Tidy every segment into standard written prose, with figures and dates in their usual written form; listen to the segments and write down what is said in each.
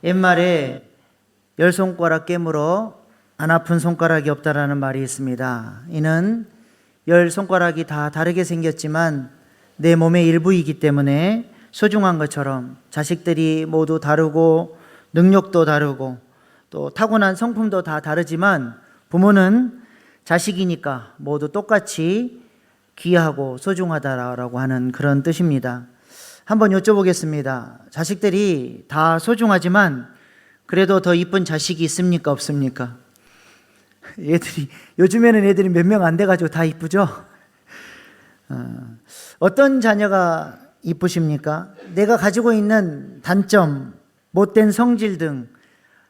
옛말에 열 손가락 깨물어 안 아픈 손가락이 없다라는 말이 있습니다. 이는 열 손가락이 다 다르게 생겼지만 내 몸의 일부이기 때문에 소중한 것처럼 자식들이 모두 다르고 능력도 다르고 또 타고난 성품도 다 다르지만 부모는 자식이니까 모두 똑같이 귀하고 소중하다라고 하는 그런 뜻입니다. 한번 여쭤보겠습니다. 자식들이 다 소중하지만 그래도 더 이쁜 자식이 있습니까? 없습니까? 요즘에는 애들이 몇 명 안 돼가지고 다 이쁘죠? 어떤 자녀가 이쁘십니까? 내가 가지고 있는 단점, 못된 성질 등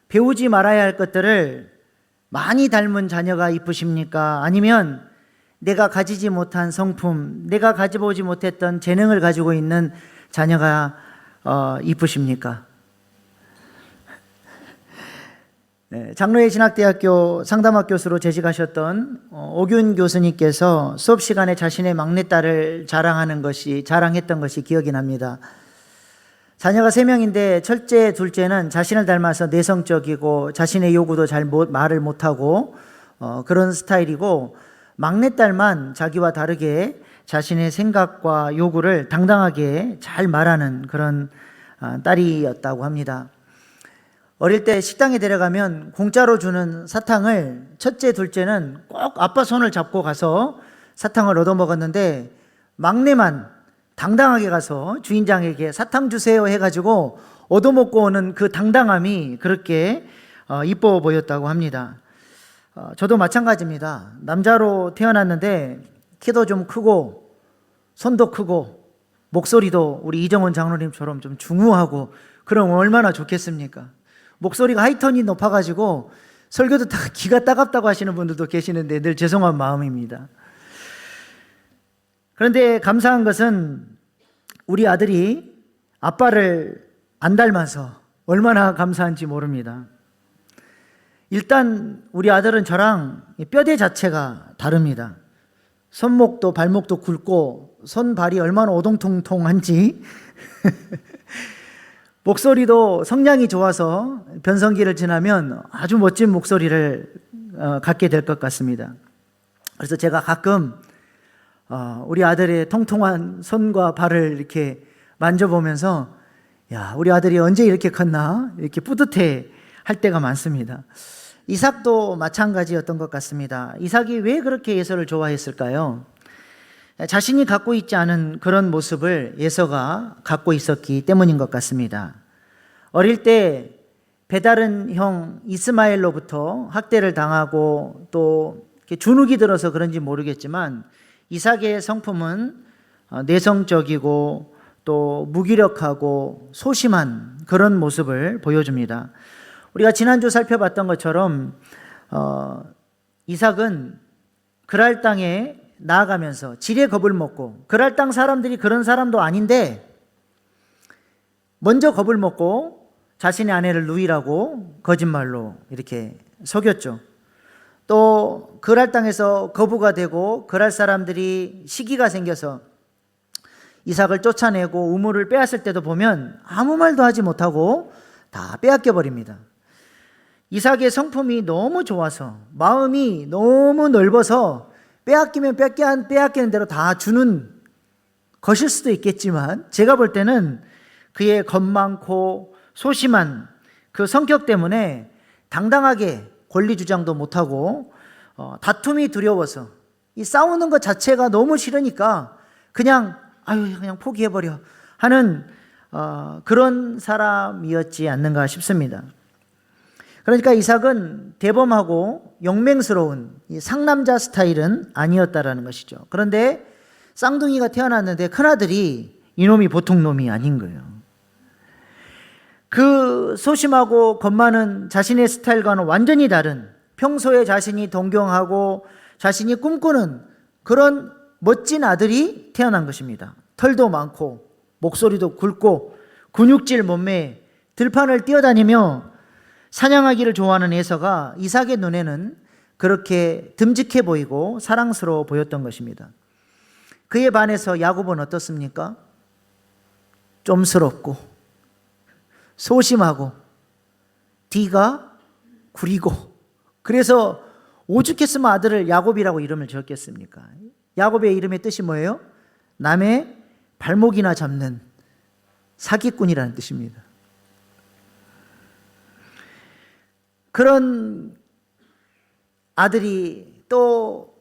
배우지 말아야 할 것들을 많이 닮은 자녀가 이쁘십니까? 아니면 내가 가지지 못한 성품, 내가 가져보지 못했던 재능을 가지고 있는 자녀가 이쁘십니까? 네, 장로회 진학대학교 상담학 교수로 재직하셨던 오균 교수님께서 수업 시간에 자신의 막내딸을 자랑했던 것이 기억이 납니다. 자녀가 3명인데 첫째, 둘째는 자신을 닮아서 내성적이고 자신의 요구도 말을 못하고 그런 스타일이고, 막내딸만 자기와 다르게 자신의 생각과 요구를 당당하게 잘 말하는 그런 딸이었다고 합니다. 어릴 때 식당에 데려가면 공짜로 주는 사탕을 첫째, 둘째는 꼭 아빠 손을 잡고 가서 사탕을 얻어먹었는데, 막내만 당당하게 가서 주인장에게 사탕 주세요 해가지고 얻어먹고 오는 그 당당함이 그렇게 이뻐 보였다고 합니다. 저도 마찬가지입니다. 남자로 태어났는데 키도 좀 크고 손도 크고 목소리도 우리 이정원 장로님처럼 좀 중후하고 그럼 얼마나 좋겠습니까? 목소리가 하이톤이 높아가지고 설교도 다 귀가 따갑다고 하시는 분들도 계시는데 늘 죄송한 마음입니다. 그런데 감사한 것은 우리 아들이 아빠를 안 닮아서 얼마나 감사한지 모릅니다. 일단 우리 아들은 저랑 뼈대 자체가 다릅니다. 손목도 발목도 굵고 손발이 얼마나 오동통통한지 목소리도 성량이 좋아서 변성기를 지나면 아주 멋진 목소리를 갖게 될 것 같습니다. 그래서 제가 가끔 우리 아들의 통통한 손과 발을 이렇게 만져보면서 야, 우리 아들이 언제 이렇게 컸나 이렇게 뿌듯해 할 때가 많습니다. 이삭도 마찬가지였던 것 같습니다. 이삭이 왜 그렇게 에서를 좋아했을까요? 자신이 갖고 있지 않은 그런 모습을 에서가 갖고 있었기 때문인 것 같습니다. 어릴 때 배다른 형 이스마엘로부터 학대를 당하고 또 주눅이 들어서 그런지 모르겠지만 이삭의 성품은 내성적이고 또 무기력하고 소심한 그런 모습을 보여줍니다. 우리가 지난주 살펴봤던 것처럼 이삭은 그랄 땅에 나아가면서 지레 겁을 먹고, 그랄 땅 사람들이 그런 사람도 아닌데 먼저 겁을 먹고 자신의 아내를 누이라고 거짓말로 이렇게 속였죠. 또 그랄 땅에서 거부가 되고 그랄 사람들이 시기가 생겨서 이삭을 쫓아내고 우물을 빼앗을 때도 보면 아무 말도 하지 못하고 다 빼앗겨 버립니다. 이삭의 성품이 너무 좋아서, 마음이 너무 넓어서 빼앗기면 빼앗기는 대로 다 주는 것일 수도 있겠지만, 제가 볼 때는 그의 겁 많고 소심한 그 성격 때문에 당당하게 권리 주장도 못하고 다툼이 두려워서 이 싸우는 것 자체가 너무 싫으니까 그냥 포기해버려 하는 그런 사람이었지 않는가 싶습니다. 그러니까 이삭은 대범하고 용맹스러운 이 상남자 스타일은 아니었다라는 것이죠. 그런데 쌍둥이가 태어났는데 큰아들이 이놈이 보통 놈이 아닌 거예요. 그 소심하고 겁 많은 자신의 스타일과는 완전히 다른, 평소에 자신이 동경하고 자신이 꿈꾸는 그런 멋진 아들이 태어난 것입니다. 털도 많고 목소리도 굵고 근육질 몸매에 들판을 뛰어다니며 사냥하기를 좋아하는 에서가 이삭의 눈에는 그렇게 듬직해 보이고 사랑스러워 보였던 것입니다. 그에 반해서 야곱은 어떻습니까? 좀스럽고 소심하고 D가 구리고, 그래서 오죽했으면 아들을 야곱이라고 이름을 지었겠습니까? 야곱의 이름의 뜻이 뭐예요? 남의 발목이나 잡는 사기꾼이라는 뜻입니다. 그런 아들이 또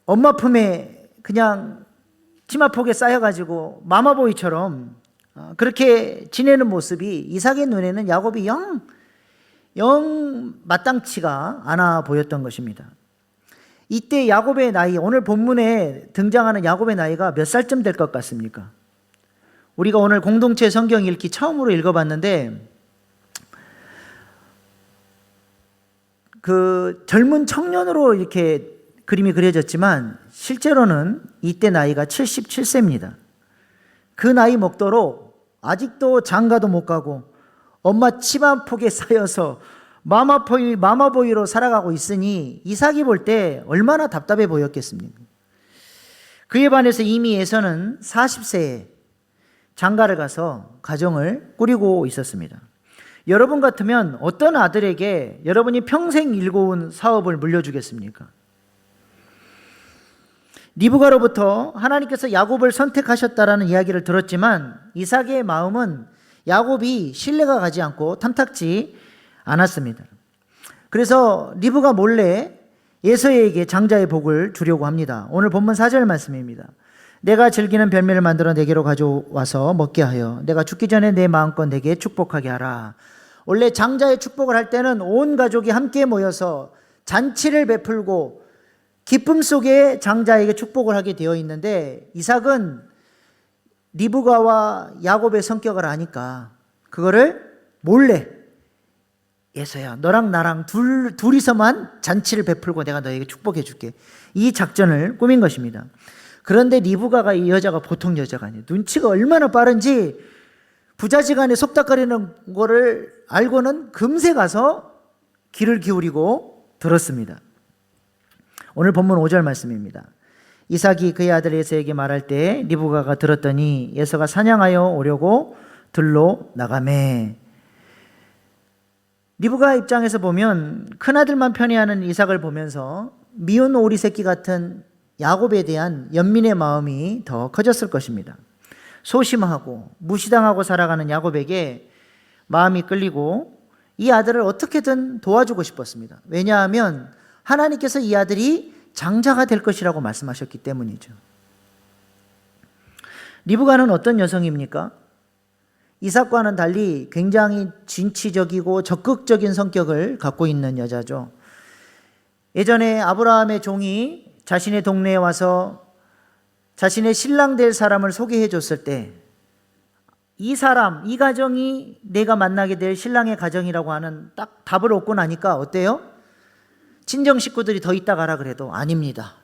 엄마 품에 그냥 치마폭에 쌓여가지고 마마보이처럼 그렇게 지내는 모습이 이삭의 눈에는 야곱이 영 마땅치가 않아 보였던 것입니다. 이때 야곱의 나이, 오늘 본문에 등장하는 야곱의 나이가 몇 살쯤 될 것 같습니까? 우리가 오늘 공동체 성경 읽기 처음으로 읽어봤는데 그 젊은 청년으로 이렇게 그림이 그려졌지만 실제로는 이때 나이가 77세입니다. 그 나이 먹도록 아직도 장가도 못 가고 엄마 치마폭에 쌓여서 마마보이로 살아가고 있으니 이삭이 볼 때 얼마나 답답해 보였겠습니까? 그에 반해서 이미 에서는 40세에 장가를 가서 가정을 꾸리고 있었습니다. 여러분 같으면 어떤 아들에게 여러분이 평생 일궈온 사업을 물려주겠습니까? 리브가로부터 하나님께서 야곱을 선택하셨다라는 이야기를 들었지만 이삭의 마음은 야곱이 신뢰가 가지 않고 탐탁지 않았습니다. 그래서 리브가 몰래 에서에게 장자의 복을 주려고 합니다. 오늘 본문 4절 말씀입니다. 내가 즐기는 별미를 만들어 내게로 가져와서 먹게 하여 내가 죽기 전에 내 마음껏 내게 축복하게 하라. 원래 장자의 축복을 할 때는 온 가족이 함께 모여서 잔치를 베풀고 기쁨 속에 장자에게 축복을 하게 되어 있는데 이삭은 리브가와 야곱의 성격을 아니까 그거를 몰래 에서야 너랑 나랑 둘이서만 잔치를 베풀고 내가 너에게 축복해 줄게, 이 작전을 꾸민 것입니다. 그런데 리브가가 이 여자가 보통 여자가 아니에요. 눈치가 얼마나 빠른지 부자지간에 속닥거리는 거를 알고는 금세 가서 귀를 기울이고 들었습니다. 오늘 본문 5절 말씀입니다. 이삭이 그의 아들 에서에게 말할 때 리브가가 들었더니 에서가 사냥하여 오려고 들로 나가매. 리브가 입장에서 보면 큰아들만 편애하는 이삭을 보면서 미운 오리 새끼 같은 야곱에 대한 연민의 마음이 더 커졌을 것입니다. 소심하고 무시당하고 살아가는 야곱에게 마음이 끌리고 이 아들을 어떻게든 도와주고 싶었습니다. 왜냐하면 하나님께서 이 아들이 장자가 될 것이라고 말씀하셨기 때문이죠. 리브가는 어떤 여성입니까? 이삭과는 달리 굉장히 진취적이고 적극적인 성격을 갖고 있는 여자죠. 예전에 아브라함의 종이 자신의 동네에 와서 자신의 신랑 될 사람을 소개해 줬을 때 이 사람, 이 가정이 내가 만나게 될 신랑의 가정이라고 하는 딱 답을 얻고 나니까 어때요? 친정 식구들이 더 있다 가라 그래도 아닙니다.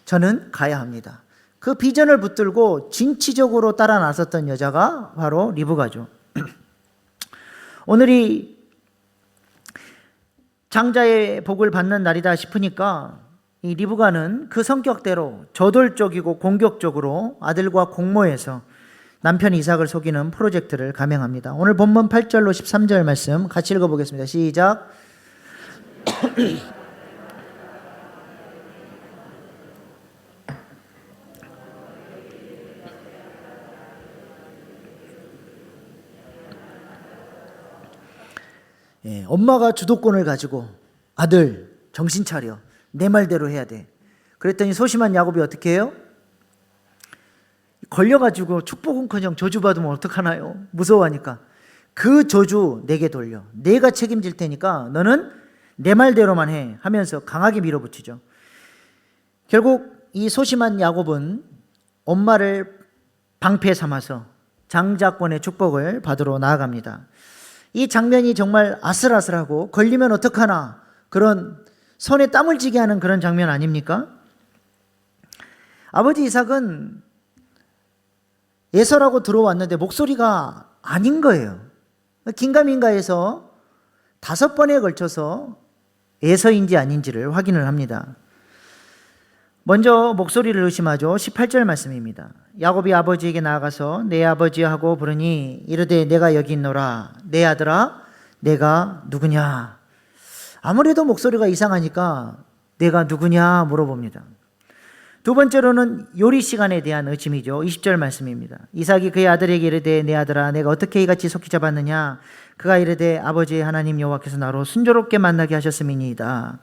저는 가야 합니다. 그 비전을 붙들고 진취적으로 따라 나섰던 여자가 바로 리브가죠. 오늘이 장자의 복을 받는 날이다 싶으니까 이 리브가는 그 성격대로 저돌적이고 공격적으로 아들과 공모해서 남편 이삭을 속이는 프로젝트를 감행합니다. 오늘 본문 8절로 13절 말씀 같이 읽어보겠습니다. 시작. 엄마가 주도권을 가지고 아들 정신 차려, 내 말대로 해야 돼. 그랬더니 소심한 야곱이 어떻게 해요? 걸려가지고 축복은커녕 저주받으면 어떡하나요? 무서워하니까 그 저주 내게 돌려, 내가 책임질 테니까 너는 내 말대로만 해 하면서 강하게 밀어붙이죠. 결국 이 소심한 야곱은 엄마를 방패 삼아서 장자권의 축복을 받으러 나아갑니다. 이 장면이 정말 아슬아슬하고 걸리면 어떡하나 그런 손에 땀을 쥐게 하는 그런 장면 아닙니까? 아버지 이삭은 에서라고 들어왔는데 목소리가 아닌 거예요. 긴가민가해서 5번에 걸쳐서 에서인지 아닌지를 확인을 합니다. 먼저 목소리를 의심하죠. 18절 말씀입니다. 야곱이 아버지에게 나아가서 내 아버지하고 부르니 이르되 내가 여기 있노라. 내 아들아 내가 누구냐? 아무래도 목소리가 이상하니까 내가 누구냐 물어봅니다. 두 번째로는 요리 시간에 대한 의심이죠. 20절 말씀입니다. 이삭이 그의 아들에게 이르되 내 아들아 내가 어떻게 이같이 속히 잡았느냐? 그가 이르되 아버지의 하나님 여호와께서 나로 순조롭게 만나게 하셨음이니이다.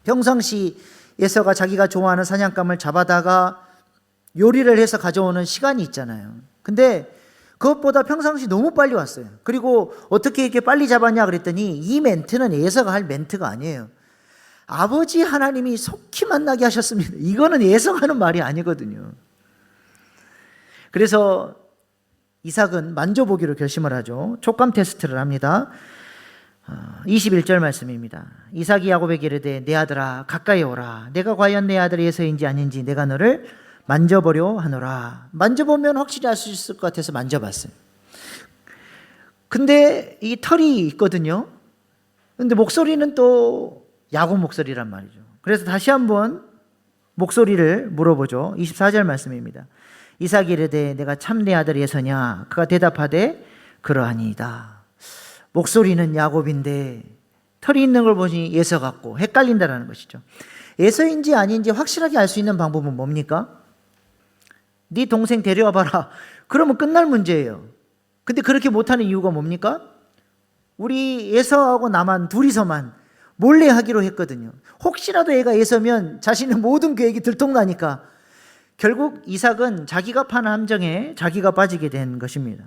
평상시 에서가 자기가 좋아하는 사냥감을 잡아다가 요리를 해서 가져오는 시간이 있잖아요. 근데 그것보다 평상시 너무 빨리 왔어요. 그리고 어떻게 이렇게 빨리 잡았냐 그랬더니 이 멘트는 에서가 할 멘트가 아니에요. 아버지 하나님이 속히 만나게 하셨습니다. 이거는 에서가 하는 말이 아니거든요. 그래서 이삭은 만져보기로 결심을 하죠. 촉감 테스트를 합니다. 21절 말씀입니다. 이삭이 야곱에게 이르되 내 아들아 가까이 오라. 내가 과연 내 아들 에서인지 아닌지 내가 너를 만져보려 하노라. 만져보면 확실히 알 수 있을 것 같아서 만져봤어요. 근데 이 털이 있거든요. 근데 목소리는 또 야곱 목소리란 말이죠. 그래서 다시 한번 목소리를 물어보죠. 24절 말씀입니다. 이삭이 이르되 내가 참 내 아들 에서냐? 그가 대답하되 그러하니이다. 목소리는 야곱인데 털이 있는 걸 보니 에서 같고 헷갈린다는 것이죠. 에서인지 아닌지 확실하게 알 수 있는 방법은 뭡니까? 네 동생 데려와 봐라. 그러면 끝날 문제예요. 근데 그렇게 못하는 이유가 뭡니까? 우리 에서하고 나만 둘이서만 몰래 하기로 했거든요. 혹시라도 애가 에서면 자신의 모든 계획이 들통나니까 결국 이삭은 자기가 판 함정에 자기가 빠지게 된 것입니다.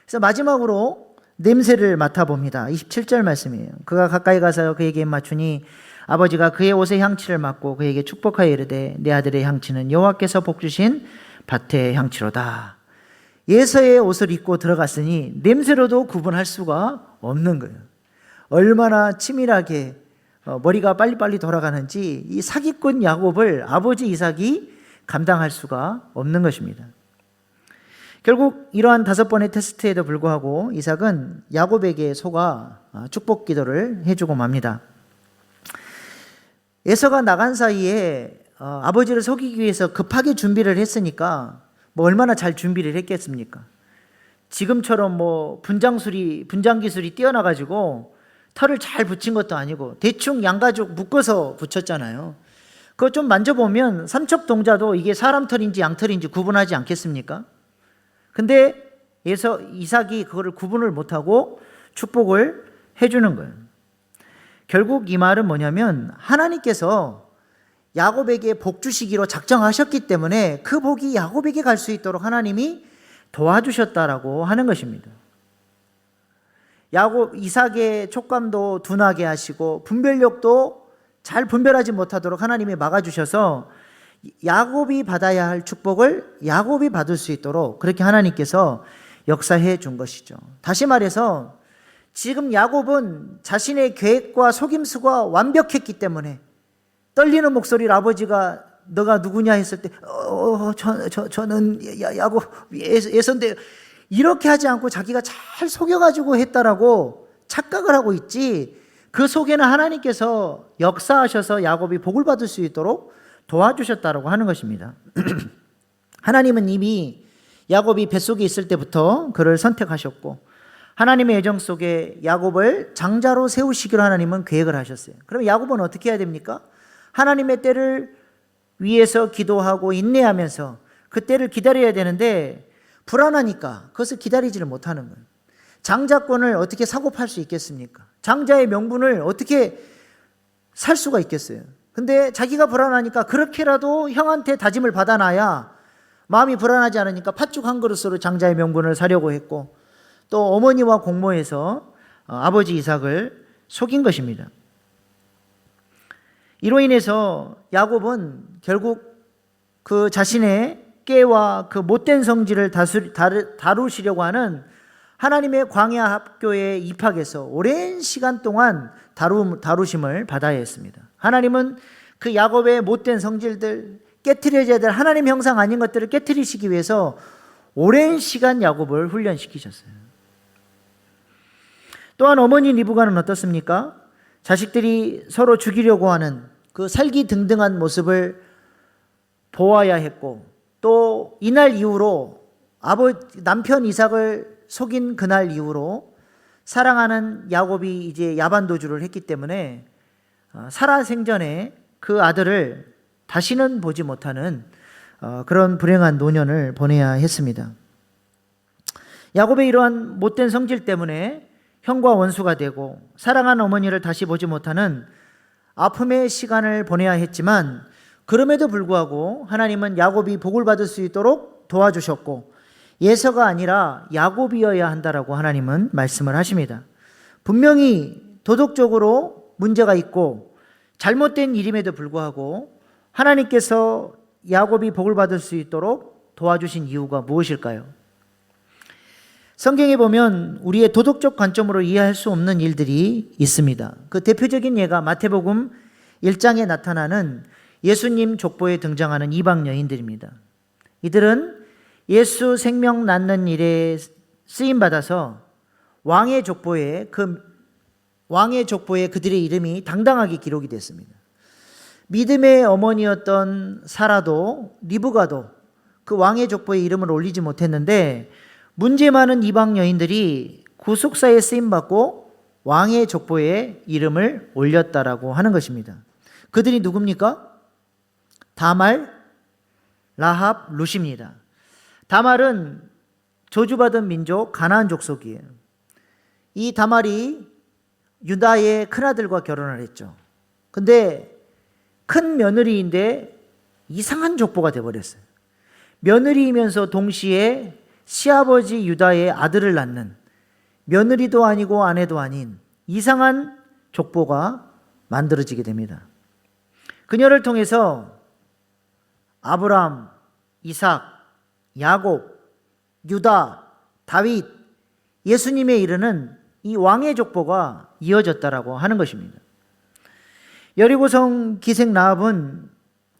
그래서 마지막으로 냄새를 맡아봅니다. 27절 말씀이에요. 그가 가까이 가서 그에게 맞추니 아버지가 그의 옷의 향취를 맡고 그에게 축복하여 이르되 내 아들의 향취는 여호와께서 복주신 밭의 향취로다. 예서의 옷을 입고 들어갔으니 냄새로도 구분할 수가 없는 거예요. 얼마나 치밀하게 머리가 빨리빨리 돌아가는지 이 사기꾼 야곱을 아버지 이삭이 감당할 수가 없는 것입니다. 결국 이러한 5번의 테스트에도 불구하고 이삭은 야곱에게 속아 축복 기도를 해주고 맙니다. 에서가 나간 사이에 아버지를 속이기 위해서 급하게 준비를 했으니까 뭐 얼마나 잘 준비를 했겠습니까? 지금처럼 뭐 분장 기술이 뛰어나가지고 털을 잘 붙인 것도 아니고 대충 양가죽 묶어서 붙였잖아요. 그거 좀 만져보면 삼척동자도 이게 사람 털인지 양털인지 구분하지 않겠습니까? 근데 이삭이 그거를 구분을 못하고 축복을 해주는 거예요. 결국 이 말은 뭐냐면 하나님께서 야곱에게 복 주시기로 작정하셨기 때문에 그 복이 야곱에게 갈 수 있도록 하나님이 도와주셨다라고 하는 것입니다. 이삭의 촉감도 둔하게 하시고 분별력도 잘 분별하지 못하도록 하나님이 막아주셔서 야곱이 받아야 할 축복을 야곱이 받을 수 있도록 그렇게 하나님께서 역사해 준 것이죠. 다시 말해서 지금 야곱은 자신의 계획과 속임수가 완벽했기 때문에 떨리는 목소리를 아버지가 너가 누구냐 했을 때 저는 야곱 예선데 이렇게 하지 않고 자기가 잘 속여가지고 했다라고 착각을 하고 있지, 그 속에는 하나님께서 역사하셔서 야곱이 복을 받을 수 있도록 도와주셨다라고 하는 것입니다. 하나님은 이미 야곱이 뱃속에 있을 때부터 그를 선택하셨고 하나님의 예정 속에 야곱을 장자로 세우시기로 하나님은 계획을 하셨어요. 그럼 야곱은 어떻게 해야 됩니까? 하나님의 때를 위해서 기도하고 인내하면서 그 때를 기다려야 되는데 불안하니까 그것을 기다리지를 못하는 거예요. 장자권을 어떻게 사고 팔 수 있겠습니까? 장자의 명분을 어떻게 살 수가 있겠어요? 근데 자기가 불안하니까 그렇게라도 형한테 다짐을 받아놔야 마음이 불안하지 않으니까 팥죽 한 그릇으로 장자의 명분을 사려고 했고 또 어머니와 공모해서 아버지 이삭을 속인 것입니다. 이로 인해서 야곱은 결국 그 자신의 깨와 그 못된 성질을 다루시려고 하는 하나님의 광야 학교에 입학해서 오랜 시간 동안 다루심을 받아야 했습니다. 하나님은 그 야곱의 못된 성질들, 깨트려져야 될 하나님 형상 아닌 것들을 깨트리시기 위해서 오랜 시간 야곱을 훈련시키셨어요. 또한 어머니 리브가는 어떻습니까? 자식들이 서로 죽이려고 하는 그 살기등등한 모습을 보아야 했고 또 이날 이후로 남편 이삭을 속인 그날 이후로 사랑하는 야곱이 이제 야반도주를 했기 때문에 살아생전에 그 아들을 다시는 보지 못하는 그런 불행한 노년을 보내야 했습니다. 야곱의 이러한 못된 성질 때문에 형과 원수가 되고 사랑하는 어머니를 다시 보지 못하는 아픔의 시간을 보내야 했지만, 그럼에도 불구하고 하나님은 야곱이 복을 받을 수 있도록 도와주셨고 예서가 아니라 야곱이어야 한다라고 하나님은 말씀을 하십니다. 분명히 도덕적으로 문제가 있고 잘못된 일임에도 불구하고 하나님께서 야곱이 복을 받을 수 있도록 도와주신 이유가 무엇일까요? 성경에 보면 우리의 도덕적 관점으로 이해할 수 없는 일들이 있습니다. 그 대표적인 예가 마태복음 1장에 나타나는 예수님 족보에 등장하는 이방 여인들입니다. 이들은 예수 생명 낳는 일에 쓰임 받아서 왕의 족보에 그들의 이름이 당당하게 기록이 됐습니다. 믿음의 어머니였던 사라도 리브가도 그 왕의 족보에 이름을 올리지 못했는데, 문제 많은 이방 여인들이 구속사에 쓰임 받고 왕의 족보에 이름을 올렸다라고 하는 것입니다. 그들이 누굽니까? 다말, 라합, 룻입니다. 다말은 저주받은 민족 가나안 족속이에요. 이 다말이 유다의 큰아들과 결혼을 했죠. 근데 큰 며느리인데 이상한 족보가 되어버렸어요. 며느리이면서 동시에 시아버지 유다의 아들을 낳는, 며느리도 아니고 아내도 아닌 이상한 족보가 만들어지게 됩니다. 그녀를 통해서 아브람, 이삭, 야곱, 유다, 다윗, 예수님에 이르는 이 왕의 족보가 이어졌다라고 하는 것입니다. 여리고성 기생 라합은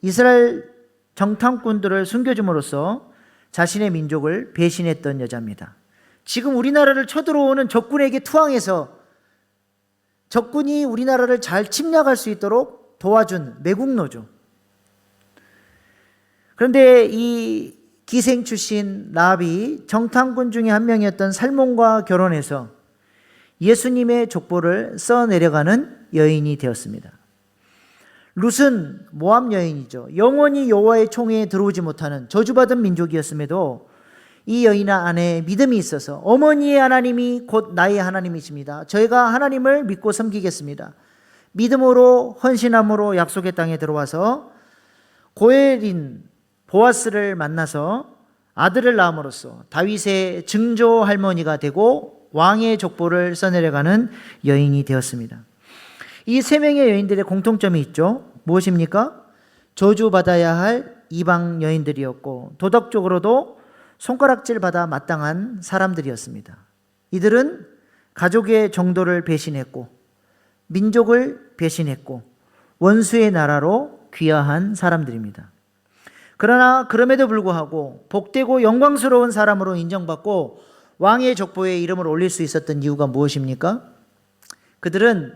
이스라엘 정탐꾼들을 숨겨줌으로써 자신의 민족을 배신했던 여자입니다. 지금 우리나라를 쳐들어오는 적군에게 투항해서 적군이 우리나라를 잘 침략할 수 있도록 도와준 매국노죠. 그런데 이 기생 출신 라합이 정탐꾼 중에 한 명이었던 살몬과 결혼해서 예수님의 족보를 써내려가는 여인이 되었습니다. 룻은 모압 여인이죠. 영원히 여호와의 총회에 들어오지 못하는 저주받은 민족이었음에도 이 여인 안에 믿음이 있어서 어머니의 하나님이 곧 나의 하나님이십니다. 저희가 하나님을 믿고 섬기겠습니다. 믿음으로 헌신함으로 약속의 땅에 들어와서 고엘인 보아스를 만나서 아들을 낳음으로써 다윗의 증조 할머니가 되고 왕의 족보를 써내려가는 여인이 되었습니다. 이 세 명의 여인들의 공통점이 있죠. 무엇입니까? 저주받아야 할 이방 여인들이었고 도덕적으로도 손가락질 받아 마땅한 사람들이었습니다. 이들은 가족의 정도를 배신했고 민족을 배신했고 원수의 나라로 귀화한 사람들입니다. 그러나 그럼에도 불구하고 복되고 영광스러운 사람으로 인정받고 왕의 족보에 이름을 올릴 수 있었던 이유가 무엇입니까? 그들은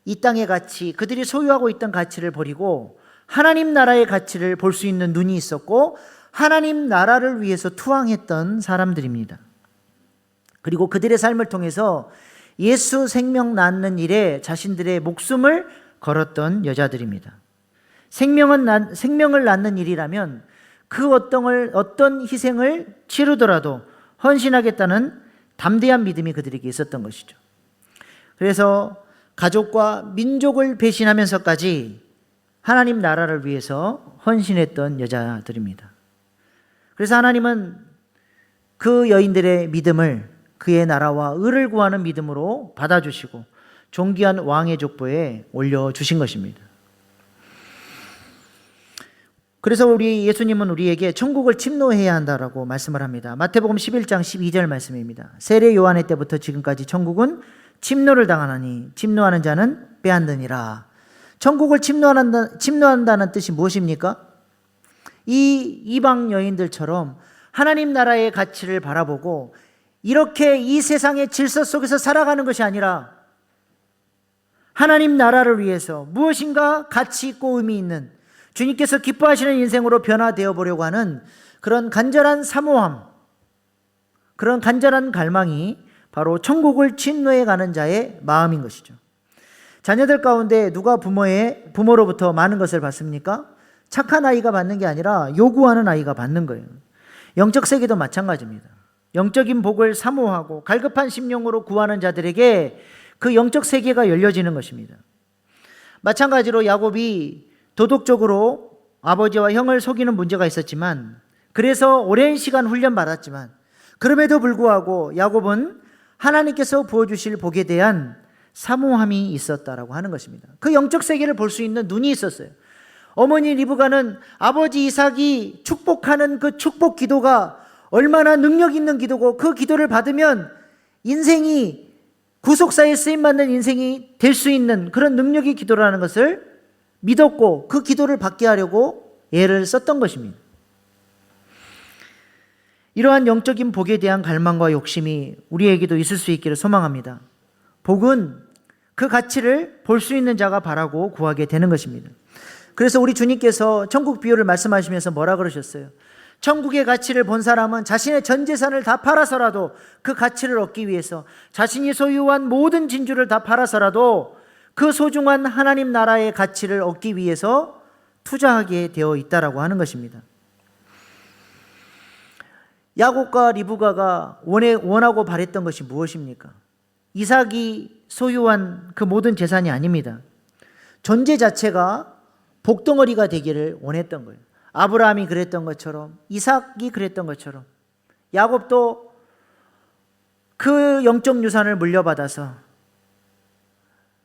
이 땅의 가치, 그들이 소유하고 있던 가치를 버리고 하나님 나라의 가치를 볼 수 있는 눈이 있었고 하나님 나라를 위해서 투항했던 사람들입니다. 그리고 그들의 삶을 통해서 예수 생명 낳는 일에 자신들의 목숨을 걸었던 여자들입니다. 생명을 낳는 일이라면 그 어떤 희생을 치르더라도 헌신하겠다는 담대한 믿음이 그들에게 있었던 것이죠. 그래서 가족과 민족을 배신하면서까지 하나님 나라를 위해서 헌신했던 여자들입니다. 그래서 하나님은 그 여인들의 믿음을 그의 나라와 의를 구하는 믿음으로 받아주시고 존귀한 왕의 족보에 올려주신 것입니다. 그래서 우리 예수님은 우리에게 천국을 침노해야 한다라고 말씀을 합니다. 마태복음 11장 12절 말씀입니다. 세례 요한의 때부터 지금까지 천국은 침노를 당하나니 침노하는 자는 빼앗느니라. 천국을 침노한다는 뜻이 무엇입니까? 이 이방 여인들처럼 하나님 나라의 가치를 바라보고 이렇게 이 세상의 질서 속에서 살아가는 것이 아니라 하나님 나라를 위해서 무엇인가 가치 있고 의미 있는 주님께서 기뻐하시는 인생으로 변화되어 보려고 하는 그런 간절한 사모함, 그런 간절한 갈망이 바로 천국을 침노해 가는 자의 마음인 것이죠. 자녀들 가운데 누가 부모로부터 많은 것을 받습니까? 착한 아이가 받는 게 아니라 요구하는 아이가 받는 거예요. 영적 세계도 마찬가지입니다. 영적인 복을 사모하고 갈급한 심령으로 구하는 자들에게 그 영적 세계가 열려지는 것입니다. 마찬가지로 야곱이 도덕적으로 아버지와 형을 속이는 문제가 있었지만, 그래서 오랜 시간 훈련받았지만, 그럼에도 불구하고 야곱은 하나님께서 부어주실 복에 대한 사모함이 있었다라고 하는 것입니다. 그 영적 세계를 볼 수 있는 눈이 있었어요. 어머니 리브가는 아버지 이삭이 축복하는 그 축복 기도가 얼마나 능력 있는 기도고, 그 기도를 받으면 인생이 구속사에 쓰임받는 인생이 될 수 있는 그런 능력의 기도라는 것을 믿었고, 그 기도를 받게 하려고 애를 썼던 것입니다. 이러한 영적인 복에 대한 갈망과 욕심이 우리에게도 있을 수 있기를 소망합니다. 복은 그 가치를 볼 수 있는 자가 바라고 구하게 되는 것입니다. 그래서 우리 주님께서 천국 비유를 말씀하시면서 뭐라 그러셨어요? 천국의 가치를 본 사람은 자신의 전 재산을 다 팔아서라도 그 가치를 얻기 위해서, 자신이 소유한 모든 진주를 다 팔아서라도 그 소중한 하나님 나라의 가치를 얻기 위해서 투자하게 되어 있다라고 하는 것입니다. 야곱과 리브가가 원하고 바랬던 것이 무엇입니까? 이삭이 소유한 그 모든 재산이 아닙니다. 존재 자체가 복덩어리가 되기를 원했던 거예요. 아브라함이 그랬던 것처럼, 이삭이 그랬던 것처럼, 야곱도 그 영적 유산을 물려받아서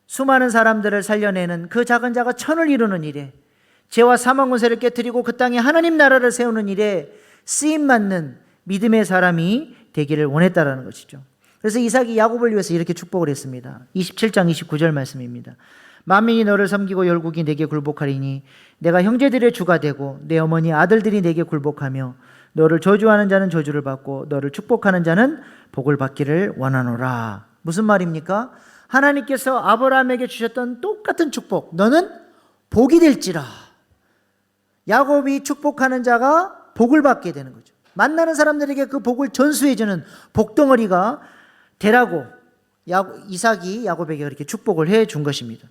수많은 사람들을 살려내는 그 작은 자가 천을 이루는 일에, 죄와 사망 권세를 깨뜨리고 그 땅에 하나님 나라를 세우는 일에 쓰임받는 믿음의 사람이 되기를 원했다라는 것이죠. 그래서 이삭이 야곱을 위해서 이렇게 축복을 했습니다. 27장 29절 말씀입니다. 만민이 너를 섬기고 열국이 내게 굴복하리니 내가 형제들의 주가 되고 내 어머니 아들들이 내게 굴복하며 너를 저주하는 자는 저주를 받고 너를 축복하는 자는 복을 받기를 원하노라. 무슨 말입니까? 하나님께서 아브라함에게 주셨던 똑같은 축복, 너는 복이 될지라. 야곱이 축복하는 자가 복을 받게 되는 거죠. 만나는 사람들에게 그 복을 전수해주는 복덩어리가 되라고 이삭이 야곱에게 그렇게 축복을 해준 것입니다.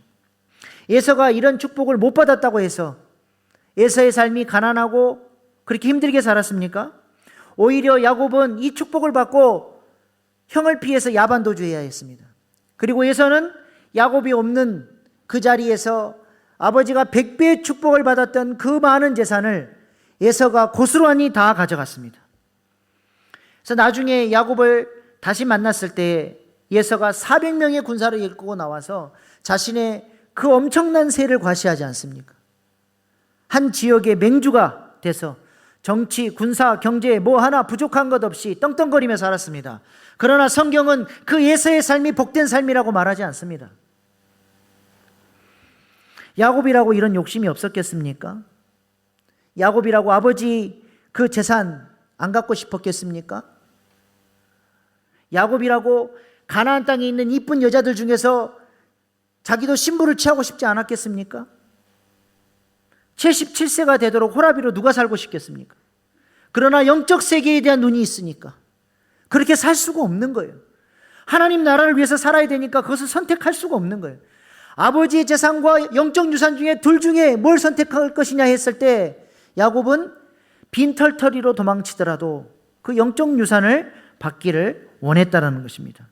에서가 이런 축복을 못 받았다고 해서 에서의 삶이 가난하고 그렇게 힘들게 살았습니까? 오히려 야곱은 이 축복을 받고 형을 피해서 야반도주해야 했습니다. 그리고 에서는 야곱이 없는 그 자리에서 아버지가 100배의 축복을 받았던 그 많은 재산을 에서가 고스란히 다 가져갔습니다. 그래서 나중에 야곱을 다시 만났을 때 에서가 400명의 군사를 이끌고 나와서 자신의 그 엄청난 세를 과시하지 않습니까? 한 지역의 맹주가 돼서 정치, 군사, 경제 뭐 하나 부족한 것 없이 떵떵거리며 살았습니다. 그러나 성경은 그 에서의 삶이 복된 삶이라고 말하지 않습니다. 야곱이라고 이런 욕심이 없었겠습니까? 야곱이라고 아버지 그 재산 안 갖고 싶었겠습니까? 야곱이라고 가나안 땅에 있는 이쁜 여자들 중에서 자기도 신부를 취하고 싶지 않았겠습니까? 77세가 되도록 호라비로 누가 살고 싶겠습니까? 그러나 영적 세계에 대한 눈이 있으니까 그렇게 살 수가 없는 거예요. 하나님 나라를 위해서 살아야 되니까 그것을 선택할 수가 없는 거예요. 아버지의 재산과 영적 유산 중에 둘 중에 뭘 선택할 것이냐 했을 때 야곱은 빈털터리로 도망치더라도 그 영적 유산을 받기를 원했다라는 것입니다.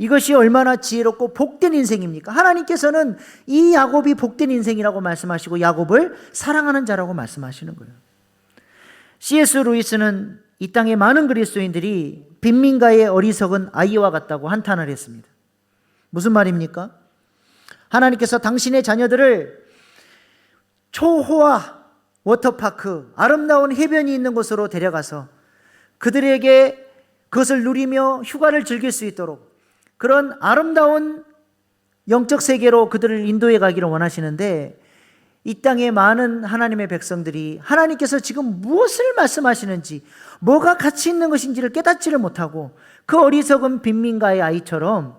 이것이 얼마나 지혜롭고 복된 인생입니까? 하나님께서는 이 야곱이 복된 인생이라고 말씀하시고 야곱을 사랑하는 자라고 말씀하시는 거예요. C.S. 루이스는 이 땅의 많은 그리스도인들이 빈민가의 어리석은 아이와 같다고 한탄을 했습니다. 무슨 말입니까? 하나님께서 당신의 자녀들을 초호화 워터파크, 아름다운 해변이 있는 곳으로 데려가서 그들에게 그것을 누리며 휴가를 즐길 수 있도록 그런 아름다운 영적 세계로 그들을 인도해 가기를 원하시는데, 이 땅의 많은 하나님의 백성들이 하나님께서 지금 무엇을 말씀하시는지, 뭐가 가치 있는 것인지를 깨닫지를 못하고 그 어리석은 빈민가의 아이처럼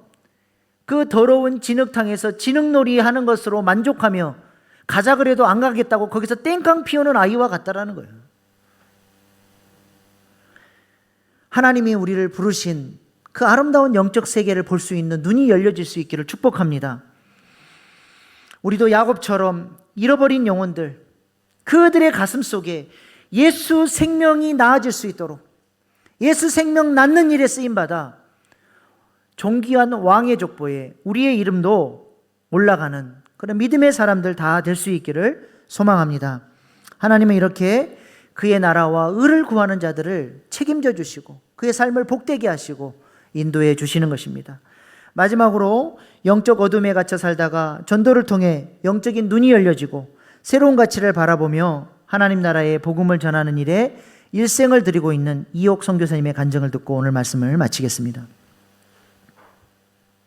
그 더러운 진흙탕에서 진흙놀이 하는 것으로 만족하며 가자 그래도 안 가겠다고 거기서 땡깡 피우는 아이와 같다라는 거예요. 하나님이 우리를 부르신 그 아름다운 영적 세계를 볼 수 있는 눈이 열려질 수 있기를 축복합니다. 우리도 야곱처럼 잃어버린 영혼들, 그들의 가슴 속에 예수 생명이 나아질 수 있도록 예수 생명 낳는 일에 쓰임받아 존귀한 왕의 족보에 우리의 이름도 올라가는 그런 믿음의 사람들 다 될 수 있기를 소망합니다. 하나님은 이렇게 그의 나라와 의를 구하는 자들을 책임져 주시고 그의 삶을 복되게 하시고 인도해 주시는 것입니다. 마지막으로 영적 어둠에 갇혀 살다가 전도를 통해 영적인 눈이 열려지고 새로운 가치를 바라보며 하나님 나라의 복음을 전하는 일에 일생을 드리고 있는 이옥 선교사님의 간증을 듣고 오늘 말씀을 마치겠습니다.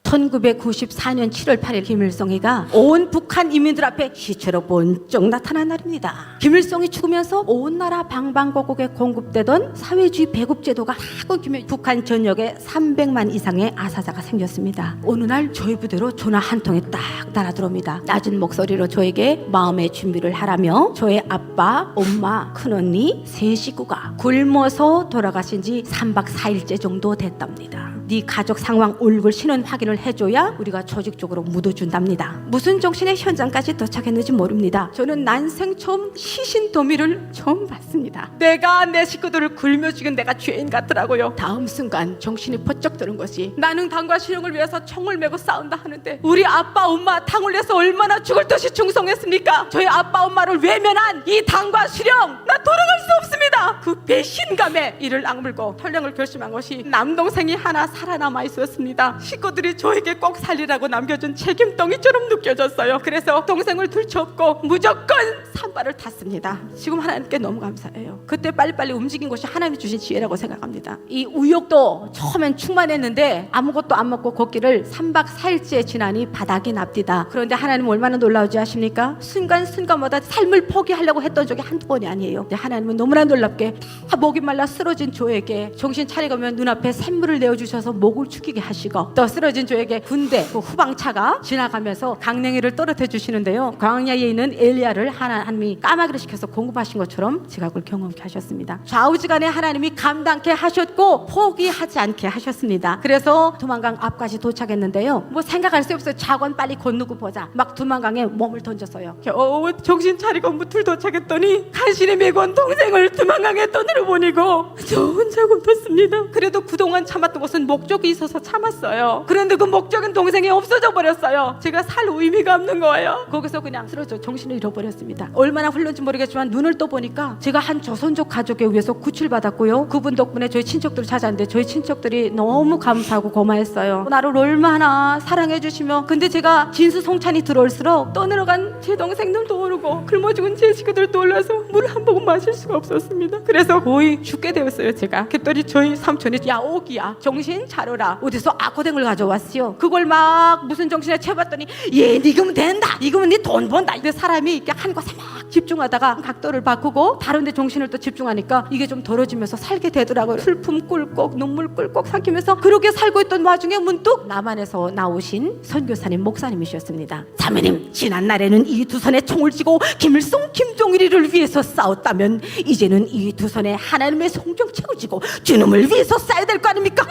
1994년 7월 8일 김일성이가 온 북한 인민들 앞에 시체로 번쩍 나타난 날입니다. 김일성이 죽으면서 온 나라 방방곡곡에 공급되던 사회주의 배급제도가 다 끊기며 북한 전역에 300만 이상의 아사자가 생겼습니다. 어느 날 저희 부대로 전화 한 통이 딱 날아들어옵니다. 낮은 목소리로 저에게 마음의 준비를 하라며 저의 아빠, 엄마, 큰언니 세 식구가 굶어서 돌아가신 지 3박 4일째 정도 됐답니다. 네 가족 상황 얼굴 신원 확인을 해줘야 우리가 조직적으로 묻어준답니다. 무슨 정신의 현장까지 도착했는지 모릅니다. 저는 난생 처음 시신도미를 처음 봤습니다. 내가 내 식구들을 굶어 죽인 내가 죄인 같더라고요. 다음 순간 정신이 번쩍 드는 것이 나는 당과 실형을 위해서 총을 메고 싸운다 하는데 우리 아빠 엄마 당을 위해서 얼마나 죽을 듯이 충성했습니까? 저희 아빠 엄마를 외면한 이 당과 실형 나 돌아갈 수 없습니다. 그 배신감에 이를 악물고 탈령을 결심한 것이 남동생이 하나 살아남아 있었습니다. 식구들이 저에게 꼭 살리라고 남겨준 책임덩이처럼 느껴졌어요. 그래서 동생을 들쳐업고 무조건 산발을 탔습니다. 지금 하나님께 너무 감사해요. 그때 빨리빨리 움직인 것이 하나님이 주신 지혜라고 생각합니다. 이 우욕도 처음엔 충만했는데 아무것도 안 먹고 걷기를 3박 4일째 지나니 바닥이 납디다. 그런데 하나님은 얼마나 놀라우지 아십니까? 순간순간마다 삶을 포기하려고 했던 적이 한두 번이 아니에요. 근데 하나님은 너무나 놀랍게 다 목이 말라 쓰러진 저에게 정신 차리고면 눈앞에 샘물을 내어주셔서 목을 축이게 하시고 또 쓰러진 저에게 군대 그 후방차가 지나가면서 강냉이를 떨어뜨려 주시는데요. 광야에 있는 엘리야를 하나님이 까마귀를 시켜서 공급하신 것처럼 제가 그걸 경험케 하셨습니다. 좌우지간에 하나님이 감당케 하셨고 포기하지 않게 하셨습니다. 그래서 두만강 앞까지 도착했는데요. 뭐 생각할 수 없어요. 작원 빨리 건너고 보자. 막 두만강에 몸을 던졌어요. 겨우 정신 차리고 무틀 도착했더니 간신히 메고 온 동생을 두만강에 떠내려 보내고 저 혼자 굶었습니다. 그래도 그동안 참았던 것은 목적이 있어서 참았어요. 그런데 그 목적은 동생이 없어져 버렸어요. 제가 살 의미가 없는 거예요. 거기서 그냥 쓰러져 정신을 잃어버렸습니다. 얼마나 흘렀는지 모르겠지만 눈을 떠보니까 제가 한 조선족 가족에 의해서 구출받았고요. 그분 덕분에 저희 친척들을 찾았는데 저희 친척들이 너무 감사하고 고마웠어요. 나를 얼마나 사랑해 주시며 근데 제가 진수성찬이 들어올수록 떠내려간 제 동생들 떠오르고 굶어 죽은 제 식구들 떠올라서 물 한 모금 마실 수가 없었습니다. 그래서 거의 죽게 되었어요. 제가 그랬더니 저희 삼촌이 야 오기야 정신 차려라 어디서 아코댕을 가져왔어요. 그걸 막 무슨 정신에 채봤더니 얘 니금 된다 니금은 니 돈 번다. 근데 사람이 이렇게 한 곳에 막 집중하다가 각도를 바꾸고 다른 데 정신을 또 집중하니까 이게 좀 덜어지면서 살게 되더라고요. 슬픔 꿀꺽 눈물 꿀꺽 삼키면서 그렇게 살고 있던 와중에 문득 남한에서 나오신 선교사님 목사님이셨습니다. 자매님 지난날에는 이 두 손에 총을 쥐고 김일성 김정일이를 위해서 싸웠다면 이제는 이 두 손에 하나님의 성경책을 쥐고 주님을 위해서 싸야 될 거 아닙니까?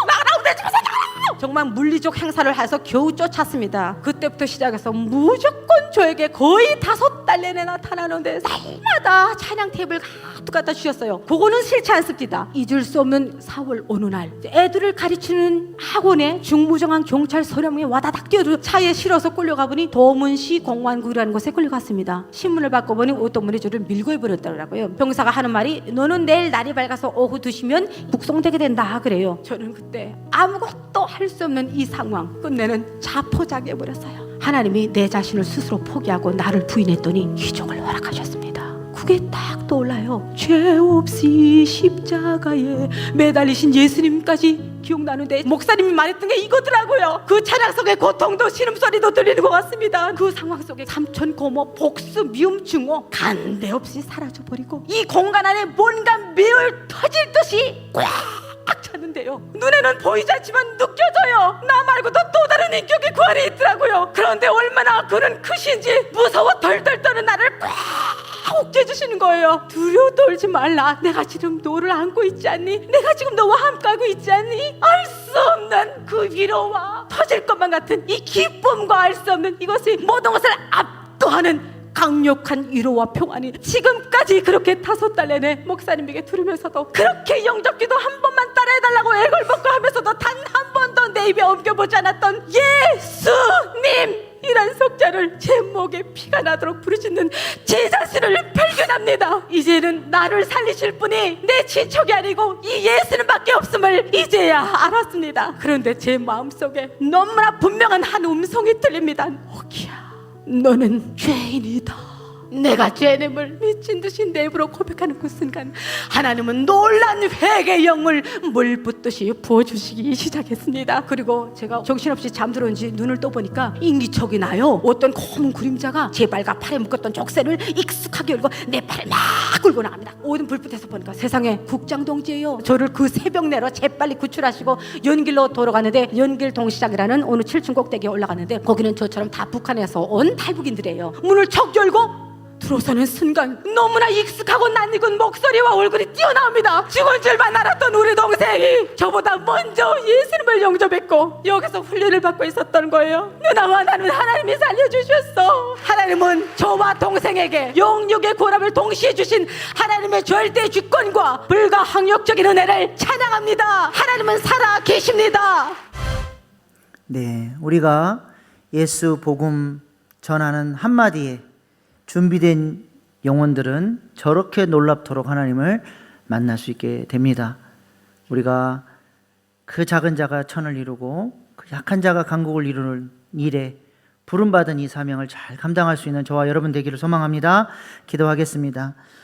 나가라 내 집에서 나가라. 정말 물리적 행사를 해서 겨우 쫓았습니다. 그때부터 시작해서 무조건 저에게 거의 5달 내내 나타나는데 날마다 찬양 탭을 가득 갖다 주셨어요. 그거는 싫지 않습니다. 잊을 수 없는 4월 어느 날 애들을 가르치는 학원에 중부정한 경찰 서령에 와다닥 뛰어들어 차에 실어서 끌려가 보니 도문시 공안구라는 곳에 끌려갔습니다. 신문을 받고 보니 어떤 분이 저를 밀고 해버렸더라고요. 병사가 하는 말이 너는 내일 날이 밝아서 오후 2시면 북송되게 된다 그래요. 저는 그때 아무것도 할 수 없는 이 상황 끝내는 자포자기해버렸어요. 하나님이 내 자신을 스스로 포기하고 나를 부인했더니 기적을 허락하셨습니다. 그게 딱 떠올라요. 죄 없이 십자가에 매달리신 예수님까지 기억나는데 목사님이 말했던 게 이거더라고요. 그 찬양 속에 고통도 신음소리도 들리는 것 같습니다. 그 상황 속에 삼촌 고모 복수 미움 증오 간데 없이 사라져버리고 이 공간 안에 뭔가 매울 터질 듯이 꽉 찼는데요. 눈에는 보이지 않지만 느껴져요. 나 말고도 또 다른 인격이 그 안에 있더라고요. 그런데 얼마나 그는 크신지 무서워 덜덜 떠는 나를 꽉 옥죄해 주시는 거예요. 두려워 떨지 말라. 내가 지금 너를 안고 있지 않니? 내가 지금 너와 함께하고 있지 않니? 알 수 없는 그 위로와 터질 것만 같은 이 기쁨과 알 수 없는 이것이 모든 것을 압도하는 강력한 위로와 평안이 지금까지 그렇게 5달 내내 목사님에게 들으면서도 그렇게 영접기도 한 번만 따라해달라고 애걸먹고 하면서도 단 한 번도 내 입에 옮겨보지 않았던 예수님 이란 석자를 제 목에 피가 나도록 부르짖는 제 자신을 발견합니다. 이제는 나를 살리실 분이 내 친척이 아니고 이 예수님밖에 없음을 이제야 알았습니다. 그런데 제 마음속에 너무나 분명한 한 음성이 들립니다. 오기야, 너는 죄인이다. 내가 죄됨을 미친 듯이 내 입으로 고백하는 그 순간 하나님은 놀란 회개의 영을 물 붓듯이 부어주시기 시작했습니다. 그리고 제가 정신없이 잠들었는지 눈을 떠보니까 인기척이 나요. 어떤 검은 그림자가 제 발과 팔에 묶었던 족쇄를 익숙하게 열고 내 팔을 막 끌고 나갑니다. 오든 불빛에서 보니까 세상에 국장동지예요. 저를 그 새벽 내로 재빨리 구출하시고 연길로 돌아가는데 연길 동시장이라는 어느 7층 꼭대기에 올라가는데 거기는 저처럼 다 북한에서 온 탈북인들이에요. 문을 척 열고 들어서는 순간 너무나 익숙하고 낯익은 목소리와 얼굴이 튀어나옵니다. 죽은 줄만 알았던 우리 동생이 저보다 먼저 예수님을 영접했고 여기서 훈련을 받고 있었던 거예요. 누나와 나는 하나님이 살려주셨어. 하나님은 저와 동생에게 영육의 고람을 동시에 주신 하나님의 절대 주권과 불가항력적인 은혜를 찬양합니다. 하나님은 살아 계십니다. 네, 우리가 예수 복음 전하는 한마디에 준비된 영혼들은 저렇게 놀랍도록 하나님을 만날 수 있게 됩니다. 우리가 그 작은 자가 천을 이루고 그 약한 자가 강국을 이루는 일에 부름받은 이 사명을 잘 감당할 수 있는 저와 여러분 되기를 소망합니다. 기도하겠습니다.